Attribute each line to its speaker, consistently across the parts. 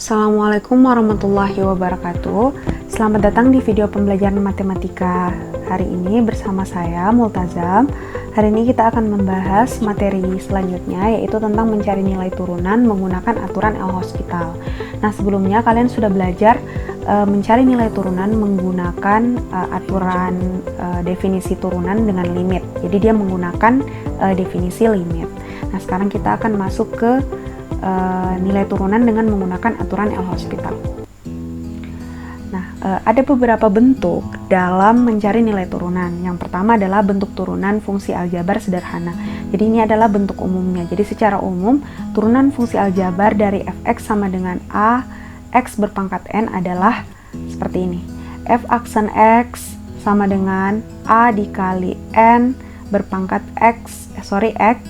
Speaker 1: Assalamualaikum warahmatullahi wabarakatuh. Selamat datang di video pembelajaran matematika. Hari ini bersama saya Multazam. Hari ini kita akan membahas materi selanjutnya, yaitu tentang mencari nilai turunan menggunakan aturan L-Hospital. Nah, sebelumnya kalian sudah belajar mencari nilai turunan menggunakan aturan definisi turunan dengan limit. Jadi dia menggunakan definisi limit. Nah, sekarang kita akan masuk ke nilai turunan dengan menggunakan aturan L-Hospital. Nah, ada beberapa bentuk dalam mencari nilai turunan. Yang pertama adalah bentuk turunan fungsi aljabar sederhana. Jadi ini adalah bentuk umumnya. Jadi secara umum, turunan fungsi aljabar dari f(x) sama dengan a x berpangkat n adalah seperti ini. F aksen x sama dengan a dikali n berpangkat x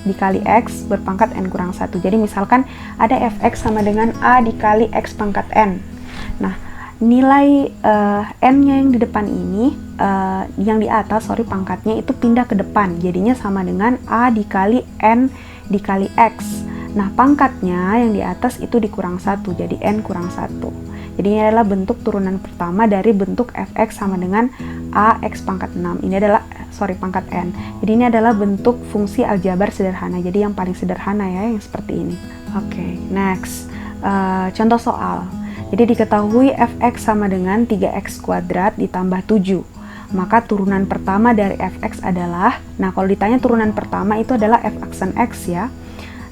Speaker 1: dikali x berpangkat n kurang 1. Jadi misalkan ada fx sama dengan a dikali x pangkat n. Nah, nilai n-nya yang di depan ini, yang di atas, pangkatnya itu pindah ke depan. Jadinya sama dengan a dikali n dikali x. Nah, pangkatnya yang di atas itu dikurang 1, jadi n kurang 1. Jadi ini adalah bentuk turunan pertama dari bentuk fx sama dengan ax pangkat 6. Ini adalah pangkat n. Jadi ini adalah bentuk fungsi aljabar sederhana. Jadi yang paling sederhana ya, yang seperti ini. Oke, next. Contoh soal. Jadi diketahui fx sama dengan 3x kuadrat ditambah 7. Maka turunan pertama dari fx adalah, nah kalau ditanya turunan pertama itu adalah f aksen x ya.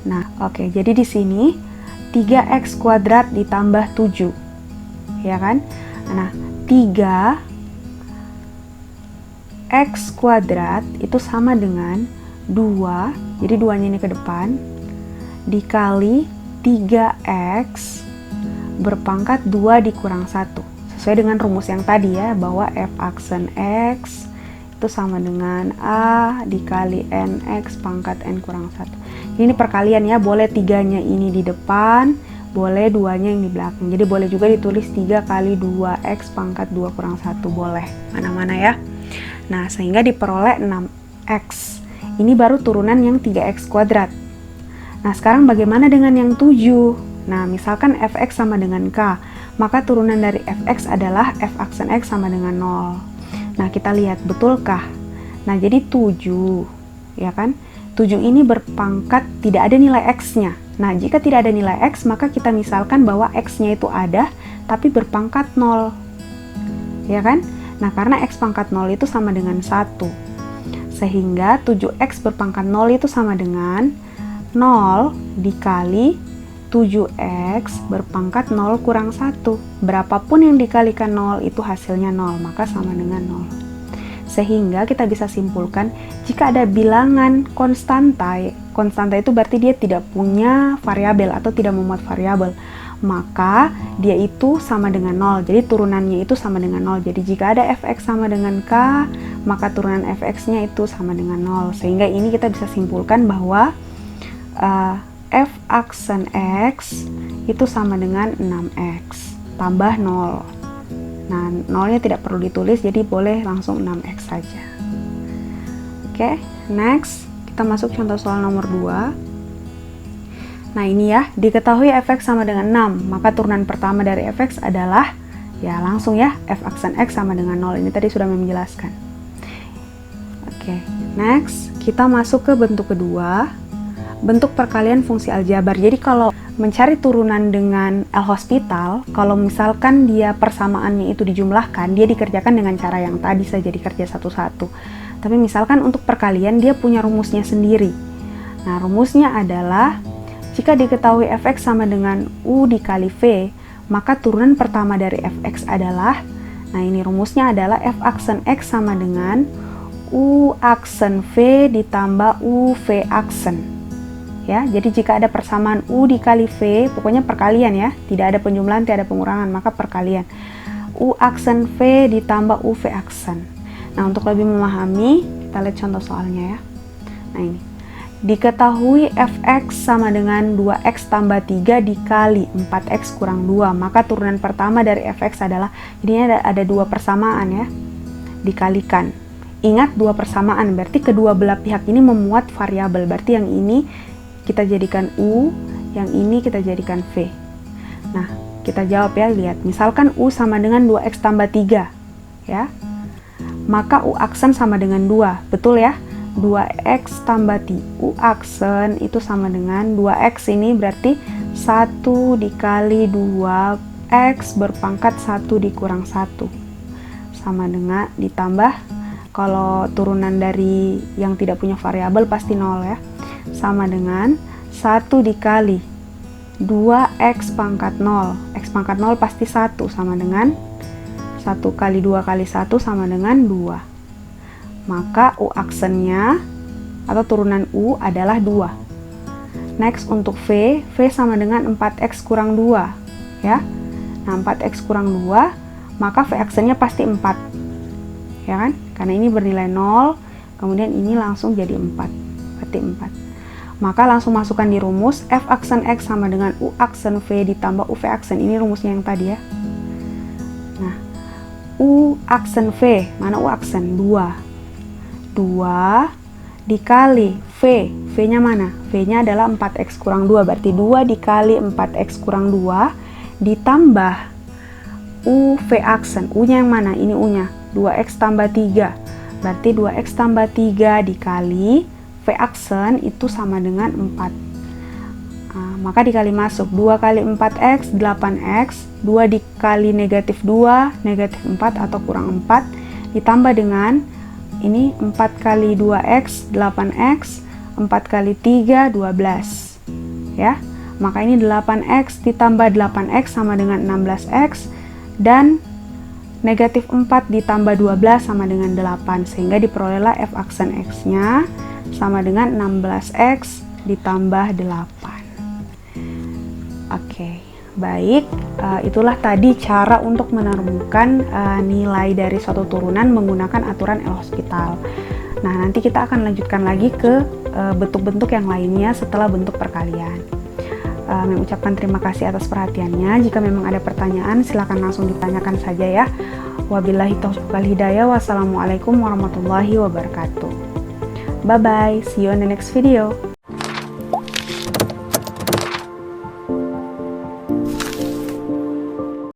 Speaker 1: Nah, oke, jadi di sini 3x kuadrat ditambah 7. Ya kan? Nah, 3x kuadrat itu sama dengan 2, jadi 2-nya ini ke depan, dikali 3x berpangkat 2 dikurang 1. Sesuai dengan rumus yang tadi ya, bahwa f aksen x itu sama dengan a dikali nx pangkat n kurang 1. Ini perkalian ya, boleh 3-nya ini di depan, boleh 2-nya yang di belakang. Jadi boleh juga ditulis 3 kali 2x pangkat 2 kurang 1, boleh. Mana-mana ya. Nah, sehingga diperoleh 6x. Ini baru turunan yang 3x kuadrat. Nah, sekarang bagaimana dengan yang 7? Nah, misalkan fx sama dengan k, maka turunan dari fx adalah f aksen x sama dengan 0. Nah, kita lihat betulkah? Nah, jadi 7, ya kan? 7 ini berpangkat tidak ada nilai x-nya. Nah, jika tidak ada nilai x, maka kita misalkan bahwa x-nya itu ada, tapi berpangkat 0. Ya kan? Nah, karena x pangkat 0 itu sama dengan 1. Sehingga 7x berpangkat 0 itu sama dengan 0 dikali 7x berpangkat 0 kurang 1. Berapapun yang dikalikan 0 itu hasilnya 0, maka sama dengan 0. Sehingga kita bisa simpulkan jika ada bilangan konstanta itu berarti dia tidak punya variabel atau tidak memuat variabel, maka dia itu sama dengan 0. Jadi turunannya itu sama dengan 0. Jadi jika ada fx sama dengan k, maka turunan fx-nya itu sama dengan 0. Sehingga ini kita bisa simpulkan bahwa f aksen x itu sama dengan 6x tambah 0. Nah, 0-nya tidak perlu ditulis, jadi boleh langsung 6x saja. Oke, next. Kita masuk contoh soal nomor 2. Nah, ini ya, diketahui fx sama dengan 6, maka turunan pertama dari fx adalah, ya langsung ya, f aksen x sama dengan 0. Ini tadi sudah menjelaskan. Oke, next. Kita masuk ke bentuk kedua, bentuk perkalian fungsi aljabar. Jadi kalau mencari turunan dengan L-Hospital, kalau misalkan dia persamaannya itu dijumlahkan, dia dikerjakan dengan cara yang tadi saja, dikerja satu-satu. Tapi misalkan untuk perkalian dia punya rumusnya sendiri. Nah, rumusnya adalah jika diketahui fx sama dengan u dikali v, maka turunan pertama dari fx adalah, nah ini rumusnya adalah f aksen x sama dengan u aksen v ditambah u v aksen. Ya, jadi jika ada persamaan u dikali v, pokoknya perkalian ya, tidak ada penjumlahan, tidak ada pengurangan, maka perkalian. U aksen v ditambah u v aksen. Nah, untuk lebih memahami, kita lihat contoh soalnya ya. Nah, ini. Diketahui fx sama dengan 2x tambah 3 dikali 4x kurang 2, maka turunan pertama dari fx adalah, jadi ada dua persamaan ya, dikalikan. Ingat, dua persamaan, berarti kedua belah pihak ini memuat variabel, berarti yang ini kita jadikan U, yang ini kita jadikan V. Nah, Kita jawab ya, lihat. Misalkan U sama dengan 2X tambah 3, ya. Maka U aksen sama dengan 2, betul ya? 2X tambah U aksen itu sama dengan 2X ini berarti 1 dikali 2X berpangkat 1 dikurang 1. Sama dengan ditambah, kalau turunan dari yang tidak punya variabel pasti 0 ya. Sama dengan 1 dikali 2x pangkat 0. X pangkat 0 pasti 1, sama dengan 1 kali 2 kali 1 sama dengan 2. Maka U aksennya atau turunan U adalah 2. Next untuk V sama dengan 4x kurang 2 ya. Nah, 4x kurang 2, maka V aksennya pasti 4. Ya kan? Karena ini bernilai 0, kemudian ini langsung jadi 4. Berarti 4. Maka langsung masukkan di rumus, F aksen X sama dengan U aksen V ditambah UV aksen. Ini rumusnya yang tadi ya. Nah, U aksen V, mana U aksen? 2. 2 dikali V. V-nya mana? V-nya adalah 4X kurang 2. Berarti 2 dikali 4X kurang 2 ditambah UV aksen. U-nya yang mana? Ini U-nya. 2X tambah 3. Berarti 2X tambah 3 dikali V aksen itu sama dengan 4. Maka dikali masuk 2 kali 4x 8x, 2 dikali negatif 2 negatif 4 atau kurang 4 ditambah dengan ini 4 kali 2x 8x, 4 kali 3 12 ya. Maka ini 8x ditambah 8x sama dengan 16x, dan negatif 4 ditambah 12 sama dengan 8, sehingga diperolehlah F aksen X nya sama dengan 16x ditambah 8. Oke, baik. Itulah tadi cara untuk menemukan nilai dari suatu turunan menggunakan aturan L'Hospital. Nah, nanti kita akan lanjutkan lagi ke bentuk-bentuk yang lainnya setelah bentuk perkalian. Mengucapkan terima kasih atas perhatiannya. Jika memang ada pertanyaan, silakan langsung ditanyakan saja ya. Wabillahi taufiq wal hidayah. Wassalamualaikum warahmatullahi wabarakatuh. Bye-bye, see you in the next video.